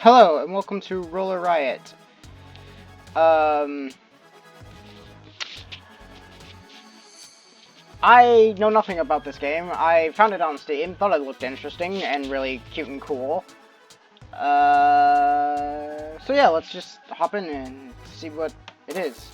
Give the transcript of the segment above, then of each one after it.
Hello, and welcome to Roller Riot. I know nothing about this game. I found it on Steam, thought it looked interesting and really cute and cool. So yeah, let's just hop in and see what it is.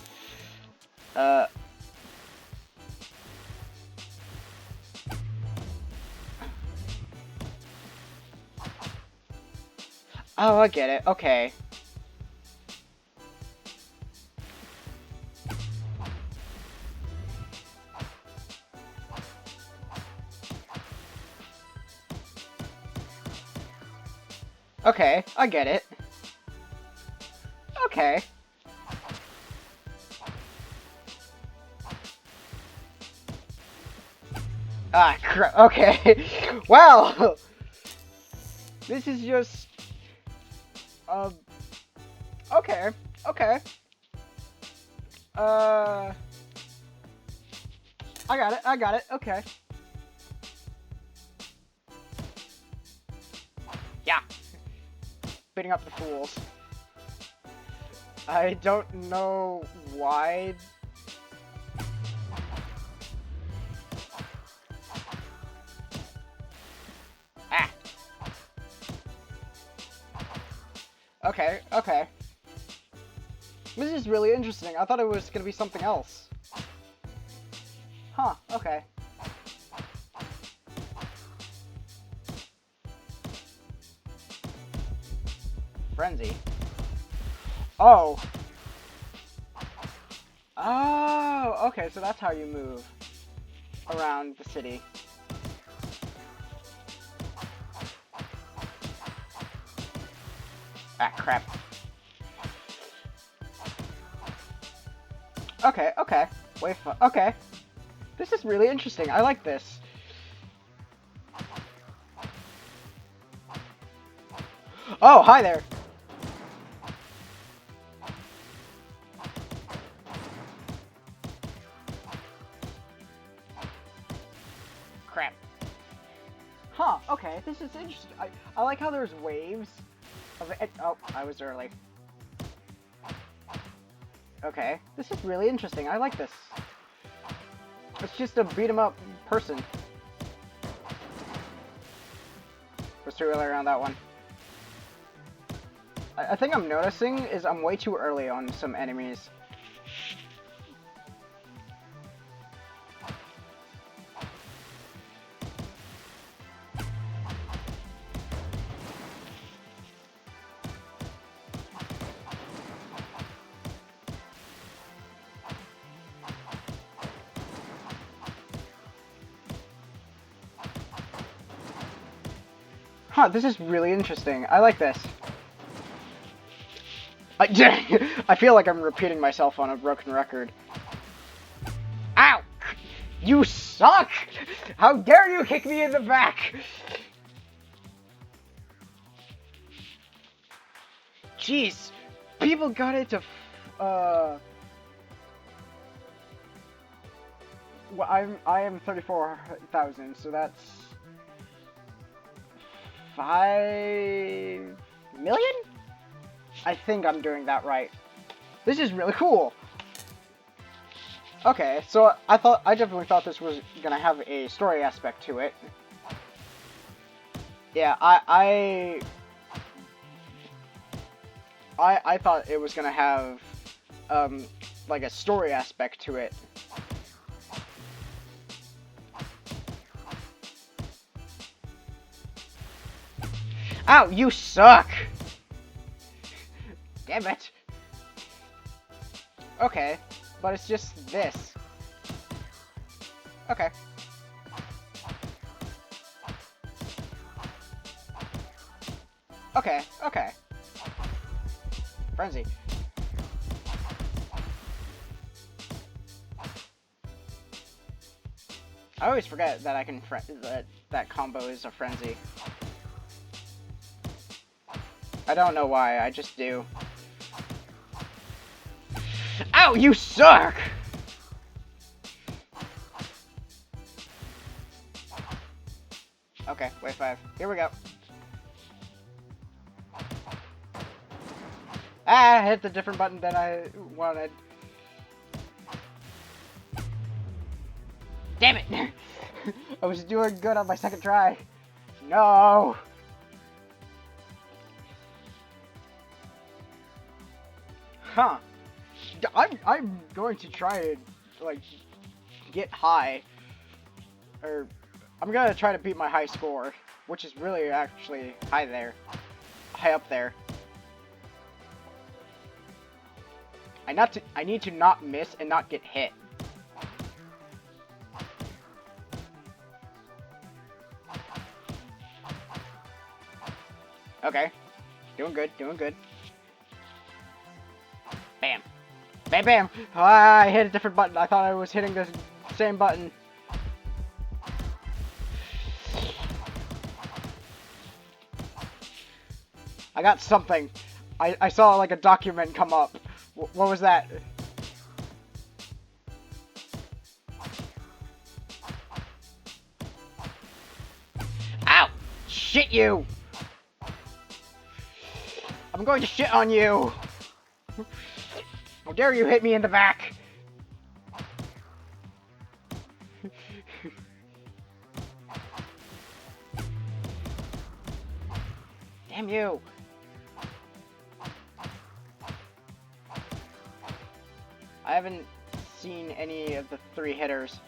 Oh, I get it. Okay. Okay, I get it. Okay. Ah, crap. Okay. Wow. This is just... Okay. Okay. I got it. I got it. Okay. Yeah. Beating up the fools. I don't know why. Ah. Okay, okay. This is really interesting. I thought it was gonna be something else. Huh, okay. Frenzy. Oh. Oh, okay, so that's how you move around the city. Ah, crap. Okay, okay. Wait for... Okay. This is really interesting. I like this. Oh, hi there. Crap. Huh, okay, this is interesting. I like how there's waves of it. Oh, I was early. Okay, this is really interesting. I like this. It's just a beat 'em up person. Was too early on that one. I think I'm noticing is I'm way too early on some enemies. Huh, this is really interesting. I like this. I feel like I'm repeating myself on a broken record. Ow! You suck! How dare you kick me in the back! Jeez, people got into, well, I am 34,000, so that's 5 million? I think I'm doing that right. This is really cool. Okay, so I definitely thought this was gonna have a story aspect to it. Yeah, I thought it was gonna have, like a story aspect to it. Ow, you suck! Damn it. Okay, but it's just this. Okay. Okay, okay. Frenzy. I always forget that I can that combo is a frenzy. I don't know why, I just do. Ow, you suck! Okay, wave 5. Here we go. Ah, I hit the different button than I wanted. Damn it! I was doing good on my second try. No! Huh. I'm going to try to, like, get high. Or, I'm gonna try to beat my high score, which is really actually high there. High up there. I need to not miss and not get hit. Okay. Doing good, doing good. Bam. Bam, bam! Ah, I hit a different button. I thought I was hitting the same button. I got something. I saw like a document come up. What was that? Ow! Shit you! I'm going to shit on you! How dare you hit me in the back! Damn you! I haven't seen any of the 3 hitters.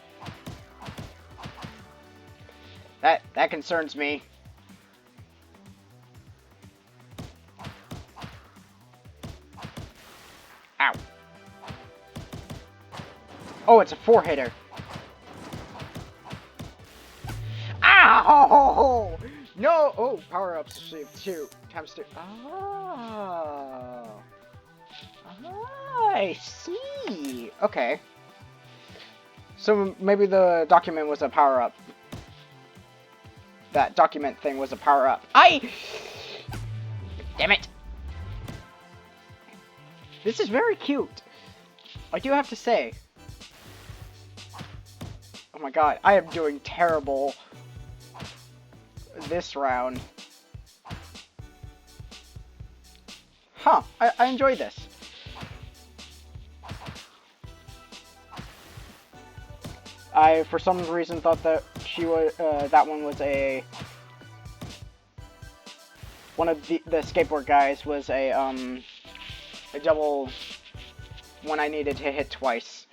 That concerns me. Ow. Oh, it's a 4-hitter. Ow! No! Oh, power-ups shape 2 times 2. Oh. Oh, I see. Okay. So maybe the document was a power-up. That document thing was a power-up. Damn it! This is very cute. I do have to say. Oh my god, I am doing terrible this round. Huh, I enjoy this. I, for some reason, thought that she was, that one was one of the skateboard guys was a double one I needed to hit twice.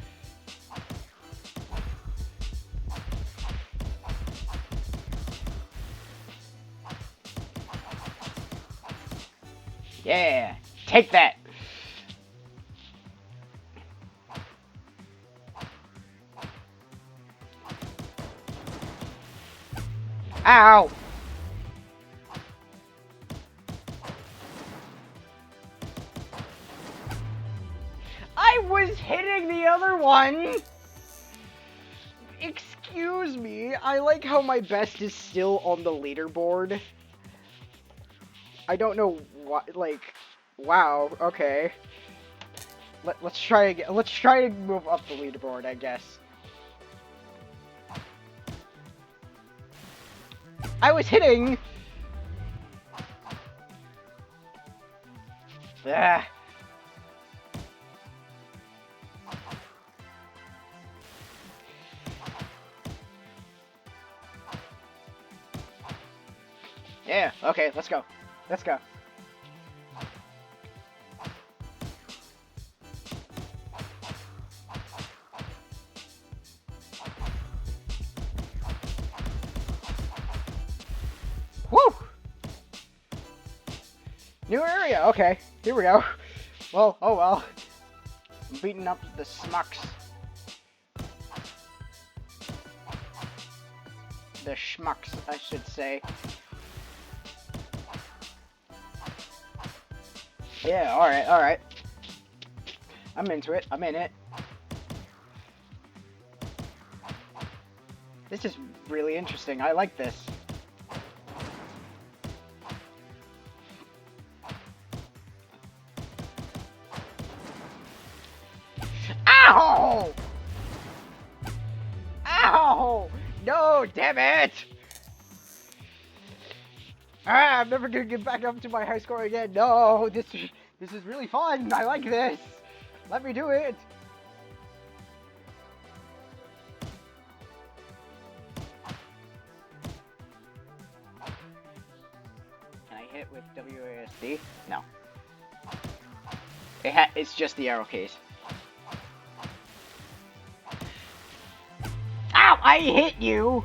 Yeah, take that. Ow! I was hitting the other one! Excuse me, I like how my best is still on the leaderboard. I don't know what, like, wow, okay. Let's try again. Let's try to move up the leaderboard, I guess. I was hitting! Ah. Yeah, okay, let's go. Let's go. Woo! New area, okay. Here we go. Well, oh well. I'm beating up the schmucks. The schmucks, I should say. Yeah, alright, alright. I'm into it, I'm in it. This is really interesting, I like this. Ow! Ow! No, damn it! Ah, I'm never gonna get back up to my high score again. No, this This is really fun. I like this. Let me do it. Can I hit with WASD? No. It's just the arrow keys. Ow! I hit you!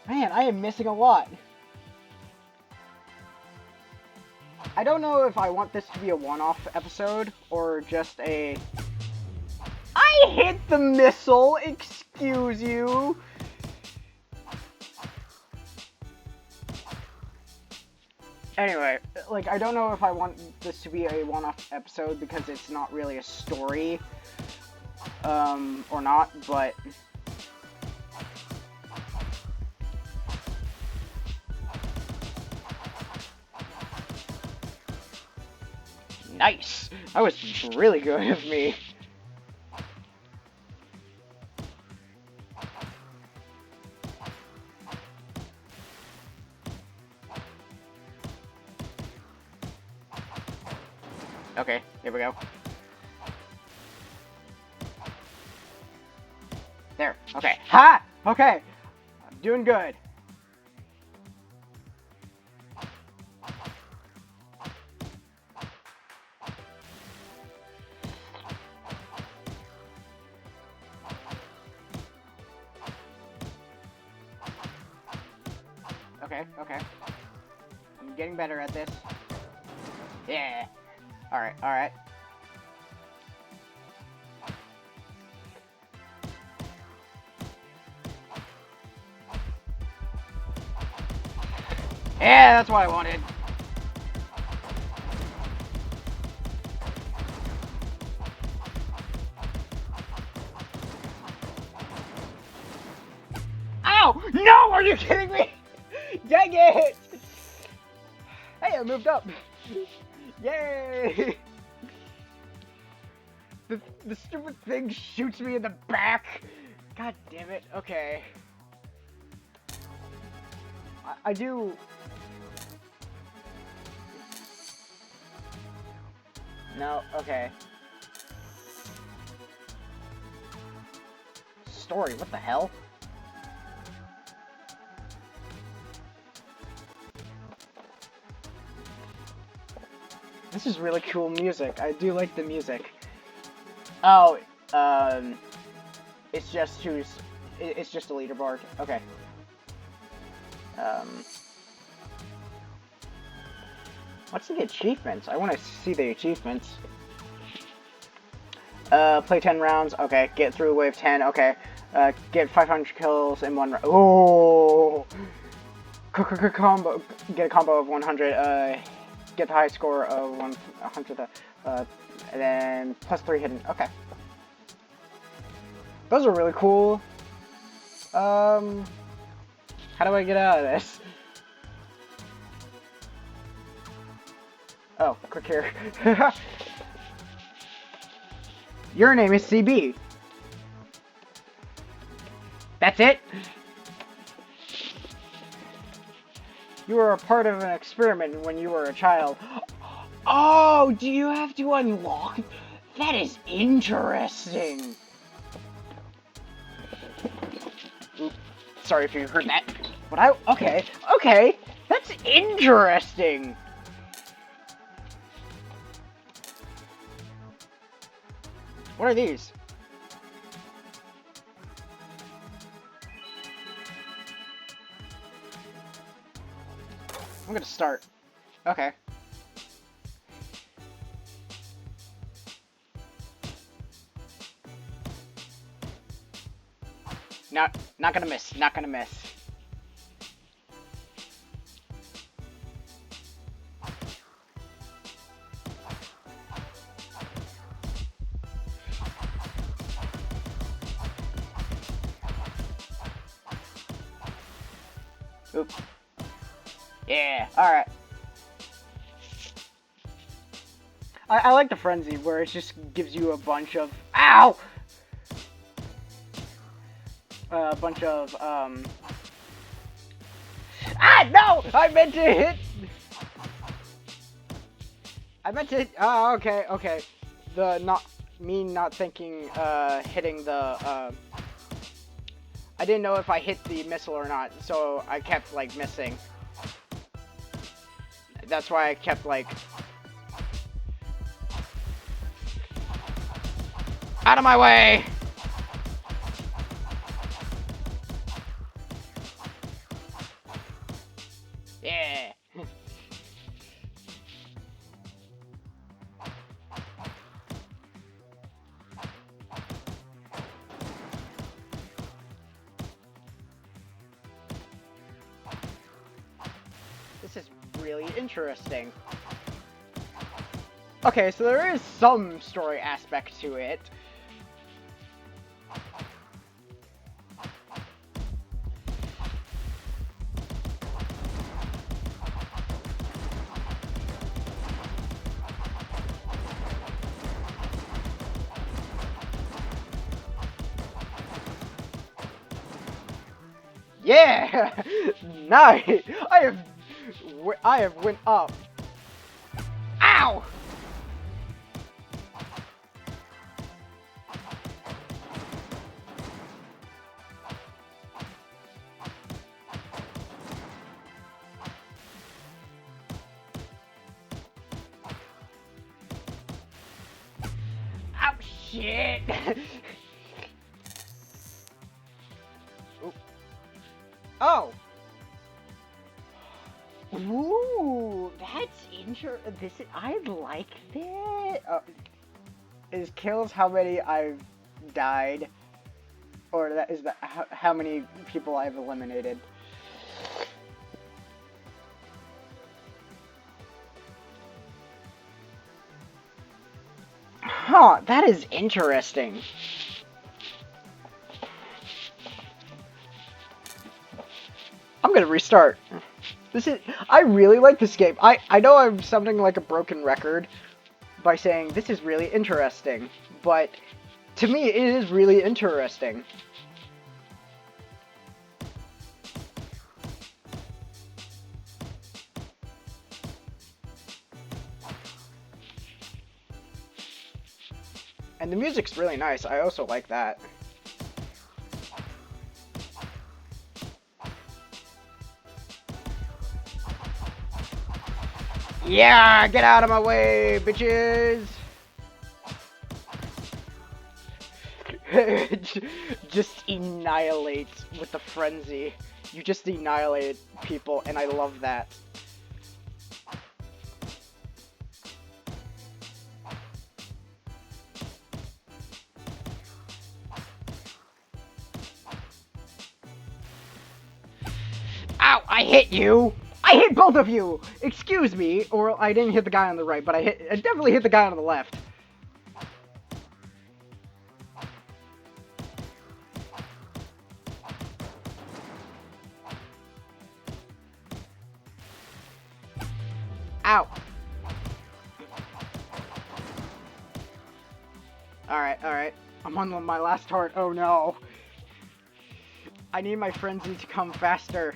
Man, I am missing a lot. I don't know if I want this to be a one-off episode, or just a... I hit the missile! Excuse you! Anyway, like, I don't know if I want this to be a one-off episode, because it's not really a story, or not, but... Nice! That was really good of me. Okay, here we go. There, okay. Ha! Okay! I'm doing good. Okay. I'm getting better at this. Yeah. Alright. Yeah, that's what I wanted. Ow! No, are you kidding me? Dang it! Hey, I moved up. Yay! The stupid thing shoots me in the back. God damn it. Okay. I do... No, okay. Story, what the hell? This is really cool music. I do like the music. Oh, it's just it's just a leaderboard. Okay. What's the achievements? I want to see the achievements. Play 10 rounds. Okay. Get through wave 10. Okay. Get 500 kills in one round. Oh! Combo. Get a combo of 100. Get the high score of 100. And then plus 3 hidden. Okay. Those are really cool. How do I get out of this? Oh, click here. Your name is CB. That's it? You were a part of an experiment when you were a child. Oh, do you have to unlock? That is interesting. Oops. Sorry if you heard that. But okay. That's interesting. What are these? I'm gonna start. Okay. Not gonna miss. Not gonna miss. Oops. Yeah, alright. I like the frenzy where it just gives you a bunch of... Ow! A bunch of, Ah, no! I meant to hit... I meant to. Oh, okay, okay. The not thinking, hitting the. I didn't know if I hit the missile or not, so I kept like missing. That's why I kept like. Out of my way! Yeah. This is really interesting. Okay, so there is some story aspect to it. Yeah! Nice! I have went up. Ow! Ow, shit! Oh! Ooh, that's interesting. I like that. Is kills how many I've died, or is that how many people I've eliminated? Huh, that is interesting. I'm gonna restart. I really like this game. I know I'm sounding like a broken record by saying this is really interesting, but to me it is really interesting. And the music's really nice. I also like that. Yeah, get out of my way, bitches! Just annihilate with the frenzy. You just annihilate people, and I love that. Ow! I hit you! I hit both of you! Excuse me, or I didn't hit the guy on the right, but I definitely hit the guy on the left. Ow! Alright, alright. I'm on my last heart. Oh no. I need my frenzy to come faster.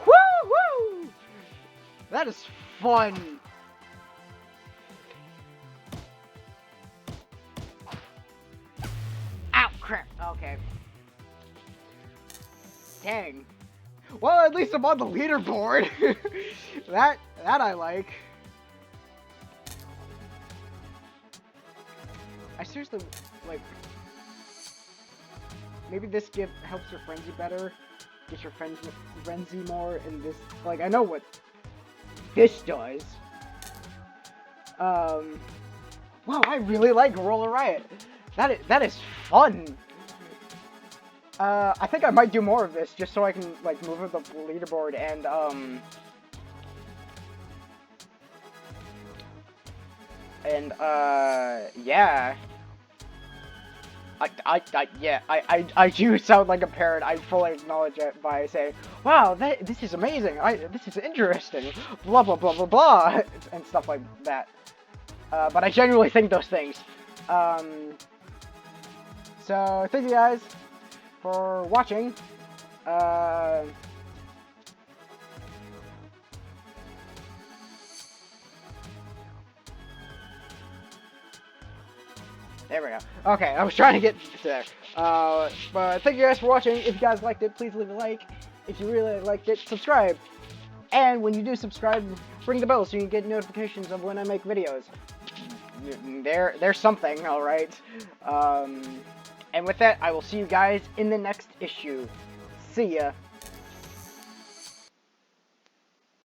Woo! That is fun. Ow, crap. Okay. Dang. Well, at least I'm on the leaderboard. that I like. I seriously like. Maybe this helps your frenzy better. Get your frenzy more, and this like I know what this does. Wow, I really like Roller Riot. That is fun. I think I might do more of this just so I can like move up the leaderboard and yeah. I do sound like a parrot. I fully acknowledge it by saying, "Wow, this is amazing. This is interesting." Blah blah blah blah blah, and stuff like that. But I genuinely think those things. So thank you guys for watching. There we go. Okay, I was trying to get to there. But thank you guys for watching. If you guys liked it, please leave a like. If you really liked it, subscribe. And when you do subscribe, ring the bell so you can get notifications of when I make videos. There's something, alright. And with that, I will see you guys in the next issue. See ya.